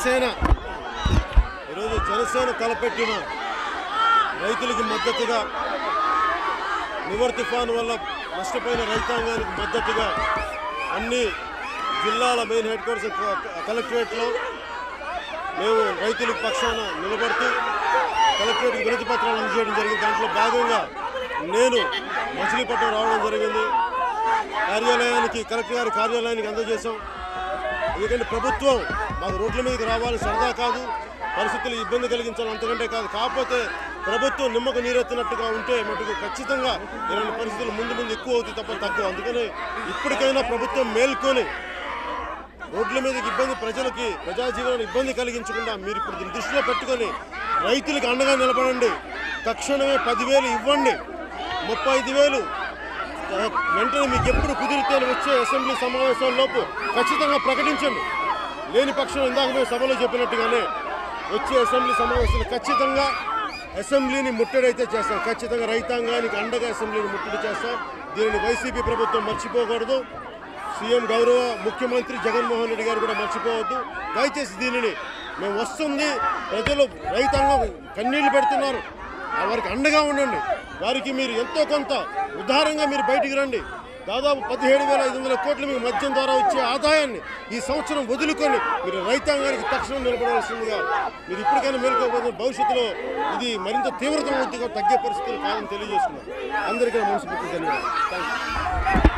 జనసేన తలపెట్టిన రైతులకు మద్దతుగా నివర్ తుఫాను వల్ల నష్టపోయిన రైతాంగానికి మద్దతుగా అన్ని జిల్లాల మెయిన్ హెడ్ క్వార్టర్స్ కలెక్టరేట్లో మేము రైతుల పక్షాన నిలబడుతూ కలెక్టరేట్కి వినతి పత్రాలు అందజేయడం జరిగింది. దాంట్లో భాగంగా నేను మచిలీపట్నం రావడం జరిగింది. కలెక్టర్ గారి కార్యాలయానికి అందజేశాం. ఎందుకంటే ప్రభుత్వం మాకు రోడ్ల మీదకి రావాలి సరదా కాదు, పరిస్థితులు ఇబ్బంది కలిగించాలి అంతకంటే కాదు. కాకపోతే ప్రభుత్వం నిమ్మకు నీరెత్తినట్టుగా ఉంటే మటుకు ఖచ్చితంగా ఇలాంటి పరిస్థితులు ముందు ఎక్కువ అవుతాయి తప్ప తక్కువ. అందుకని ఇప్పటికైనా ప్రభుత్వం మేల్కొని రోడ్ల మీదకి ప్రజలకి ప్రజాజీవనాన్ని ఇబ్బంది కలిగించకుండా మీరు ఇప్పుడు దీన్ని దృష్టిలో పెట్టుకొని రైతులకు అండగా నిలబడండి. తక్షణమే 10,000 ఇవ్వండి, 35,000 వెంటనే మీకు ఎప్పుడు కుదిరితే వచ్చే అసెంబ్లీ సమావేశాల్లోపు ఖచ్చితంగా ప్రకటించండి. లేని పక్షం ఇందాక మేము సభలో చెప్పినట్టుగానే వచ్చే అసెంబ్లీ సమావేశాలు ఖచ్చితంగా అసెంబ్లీని ముట్టడైతే చేస్తాం. ఖచ్చితంగా రైతాంగానికి అండగా అసెంబ్లీని ముట్టడి చేస్తాం. దీనిని వైసీపీ ప్రభుత్వం మర్చిపోకూడదు. సీఎం గౌరవ ముఖ్యమంత్రి జగన్మోహన్ రెడ్డి గారు కూడా మర్చిపోవద్దు. దయచేసి దీనిని మేము వస్తుంది, ప్రజలు రైతాంగం కన్నీళ్లు పెడుతున్నారు, వారికి అండగా ఉండండి. వారికి మీరు ఎంతో కొంత ఉదారంగా మీరు బయటికి రండి. దాదాపు 17,500 కోట్లు మీకు మద్యం ద్వారా వచ్చే ఆదాయాన్ని ఈ సంవత్సరం వదులుకొని మీరు రైతాంగానికి తక్షణం నిలబడవలసిందిగా మీరు ఇప్పటికైనా మేలుకోకపోతే భవిష్యత్తులో ఇది మరింత తీవ్రతమవుతుందిగా తగ్గే పరిస్థితులు కాదని తెలియజేస్తున్నారు. అందరికీ మనస్ఫూర్తిగా ధన్యవాదాలు. Thank you.